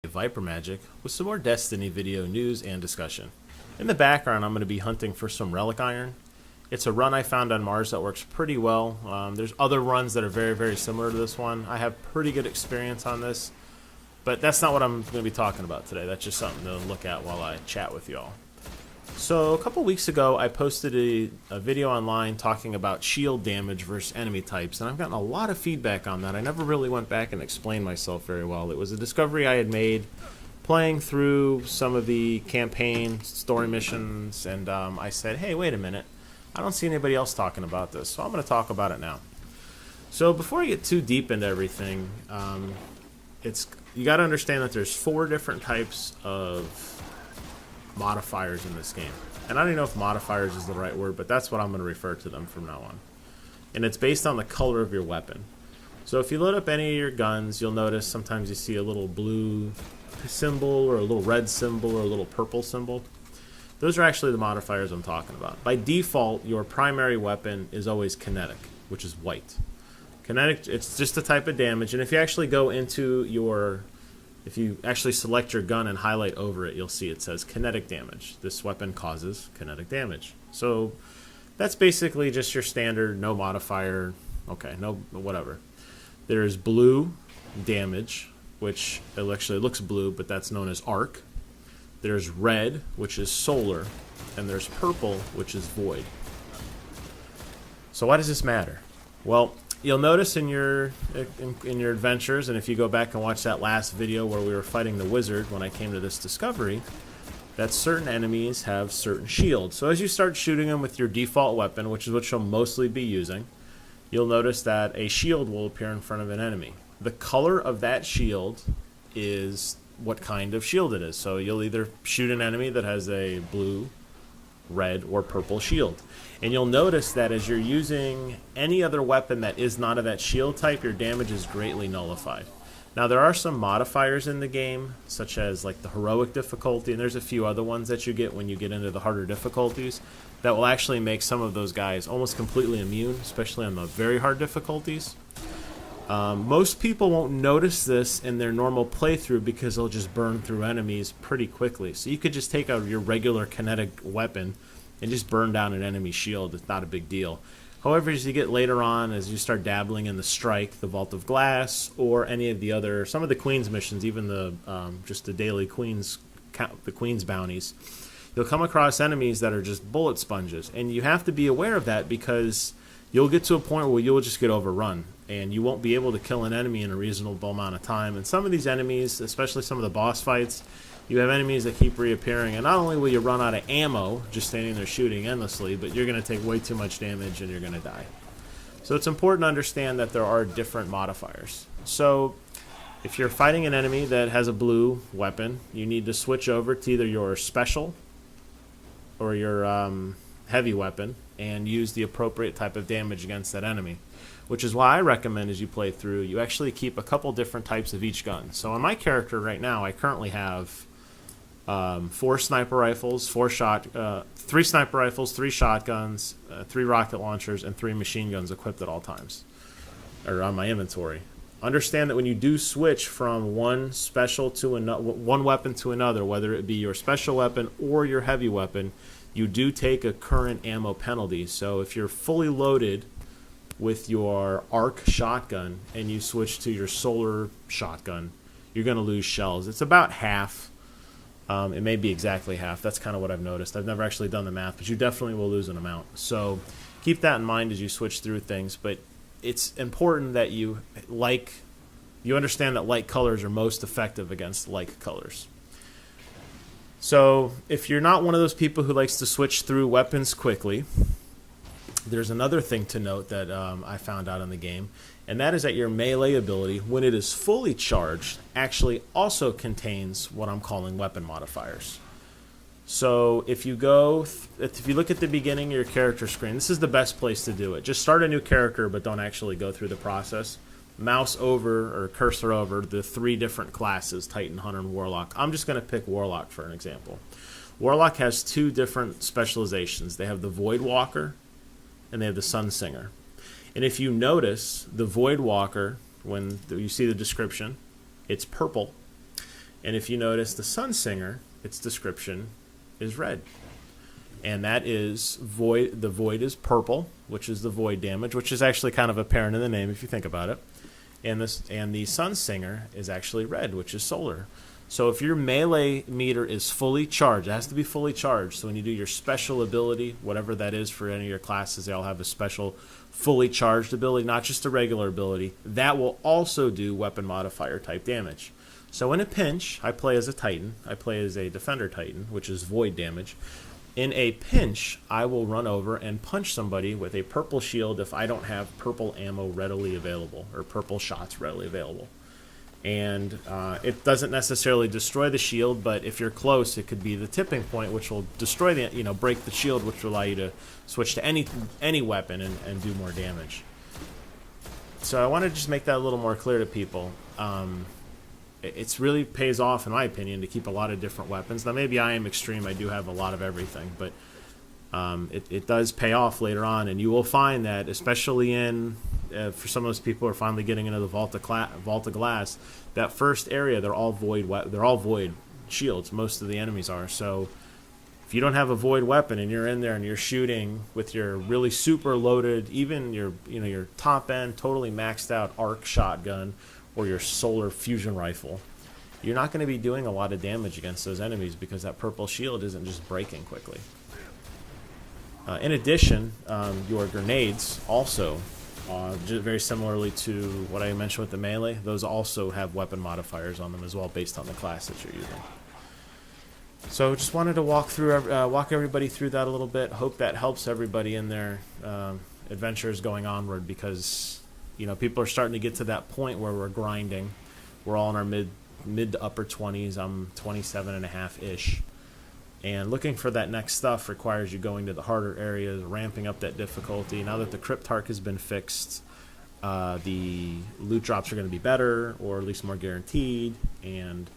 vypermajik with some more Destiny video news and discussion. In the background, I'm going to be hunting for some relic iron. It's a run I found on Mars that works pretty well. There's other runs that are very similar to this one. I have pretty good experience on this, but that's not what I'm going to be talking about today. That's just something to look at while I chat with y'all. So a couple weeks ago, I posted a video online talking about shield damage versus enemy types, and I've gotten a lot of feedback on that. I never really went back and explained myself very well. It was a discovery I had made playing through some of the campaign story missions, and I said, hey, wait a minute. I don't see anybody else talking about this, so I'm going to talk about it now. So before I get too deep into everything, you got to understand that there's 4 different types of modifiers in this game. And I don't know if modifiers is the right word, but that's what I'm going to refer to them from now on. And it's based on the color of your weapon. So if you load up any of your guns, you'll notice sometimes you see a little blue symbol or a little red symbol or a little purple symbol. Those are actually the modifiers I'm talking about. By default, your primary weapon is always kinetic, which is white. Kinetic, it's just a type of damage, and if you actually go into if you actually select your gun and highlight over it, you'll see it says kinetic damage. This weapon causes kinetic damage. So that's basically just your standard, no modifier, okay, no whatever. There's blue damage, which it actually looks blue, but that's known as arc. There's red, which is solar, and there's purple, which is void. So why does this matter? Well, you'll notice in your adventures, and if you go back and watch that last video where we were fighting the wizard when I came to this discovery, that certain enemies have certain shields. So as you start shooting them with your default weapon, which is what you'll mostly be using, you'll notice that a shield will appear in front of an enemy. The color of that shield is what kind of shield it is. So you'll either shoot an enemy that has a blue, red, or purple shield. And you'll notice that as you're using any other weapon that is not of that shield type, your damage is greatly nullified. Now there are some modifiers in the game, such as like the heroic difficulty, and there's a few other ones that you get when you get into the harder difficulties that will actually make some of those guys almost completely immune, especially on the very hard difficulties. Most people won't notice this in their normal playthrough because they'll just burn through enemies pretty quickly. So you could just take out your regular kinetic weapon and just burn down an enemy shield. It's not a big deal. However, as you get later on, as you start dabbling in the Strike, the Vault of Glass, or any of the other, some of the Queen's missions, even the just the daily Queen's bounties, you'll come across enemies that are just bullet sponges. And you have to be aware of that because you'll get to a point where you'll just get overrun and you won't be able to kill an enemy in a reasonable amount of time. And some of these enemies, especially some of the boss fights, you have enemies that keep reappearing, and not only will you run out of ammo just standing there shooting endlessly, but you're going to take way too much damage and you're going to die. So it's important to understand that there are different modifiers. So if you're fighting an enemy that has a blue weapon, you need to switch over to either your special or your heavy weapon and use the appropriate type of damage against that enemy. Which is why I recommend as you play through, you actually keep a couple different types of each gun. So on my character right now, I currently have 4 sniper rifles, 3 sniper rifles, 3 shotguns, 3 rocket launchers, and 3 machine guns equipped at all times, or on my inventory. Understand that when you do switch from one weapon to another, whether it be your special weapon or your heavy weapon, you do take a current ammo penalty. So if you're fully loaded with your arc shotgun and you switch to your solar shotgun, you're going to lose shells. It's about half. It may be exactly half. That's kind of what I've noticed. I've never actually done the math, but you definitely will lose an amount. So keep that in mind as you switch through things. But it's important that you understand that light colors are most effective against like colors. So if you're not one of those people who likes to switch through weapons quickly, there's another thing to note that I found out in the game, and that is that your melee ability, when it is fully charged, actually also contains what I'm calling weapon modifiers. So if you look at the beginning of your character screen, this is the best place to do it. Just start a new character, but don't actually go through the process. Mouse over or cursor over the 3 different classes, Titan, Hunter, and Warlock. I'm just going to pick Warlock for an example. Warlock has 2 different specializations. They have the Void Walker and they have the Sun Singer. And if you notice, the Void Walker, when you see the description, it's purple. And if you notice the Sunsinger, its description is red. And that is void. The void is purple, which is the void damage, which is actually kind of apparent in the name if you think about it. And the Sunsinger is actually red, which is solar. So if your melee meter is fully charged, it has to be fully charged. So when you do your special ability, whatever that is for any of your classes, they all have a special fully charged ability, not just a regular ability. That will also do weapon modifier type damage. So in a pinch, I play as a Titan. I play as a Defender Titan, which is void damage. In a pinch, I will run over and punch somebody with a purple shield if I don't have purple ammo readily available, or purple shots readily available. And it doesn't necessarily destroy the shield, but if you're close, it could be the tipping point, which will destroy the, break the shield, which will allow you to switch to any weapon and do more damage. So I want to just make that a little more clear to people. It's really pays off, in my opinion, to keep a lot of different weapons. Now, maybe I am extreme. I do have a lot of everything, but it does pay off later on. And you will find that, especially for some of those people who are finally getting into the Vault of Glass, that first area, they're all void shields. Most of the enemies are. So if you don't have a void weapon and you're in there and you're shooting with your really super loaded, even your top end, totally maxed out arc shotgun, or your solar fusion rifle, you're not going to be doing a lot of damage against those enemies because that purple shield isn't just breaking quickly. In addition, your grenades also, very similarly to what I mentioned with the melee, those also have weapon modifiers on them as well based on the class that you're using. So just wanted to walk everybody through that a little bit. Hope that helps everybody in their adventures going onward, because people are starting to get to that point where we're grinding. We're all in our mid to upper 20s. I'm 27.5-ish. And looking for that next stuff requires you going to the harder areas, ramping up that difficulty. Now that the Cryptarch has been fixed, the loot drops are going to be better, or at least more guaranteed, and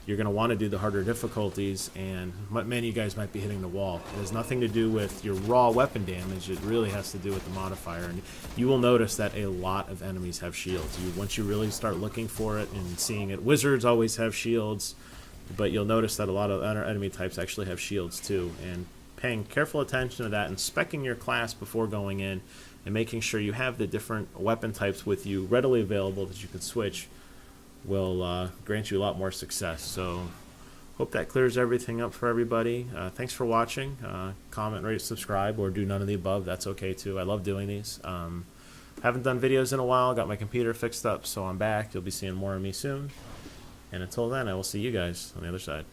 you're going to want to do the harder difficulties, and many of you guys might be hitting the wall. It has nothing to do with your raw weapon damage. It really has to do with the modifier. And you will notice that a lot of enemies have shields. Once you really start looking for it and seeing it, wizards always have shields, but you'll notice that a lot of other enemy types actually have shields too. And paying careful attention to that and speccing your class before going in and making sure you have the different weapon types with you readily available that you can switch will grant you a lot more success. So hope that clears everything up for everybody. Thanks for watching. Comment, rate, subscribe, or do none of the above. That's okay too. I love doing these. Haven't done videos in a while. Got my computer fixed up, so I'm back. You'll be seeing more of me soon. And until then, I will see you guys on the other side.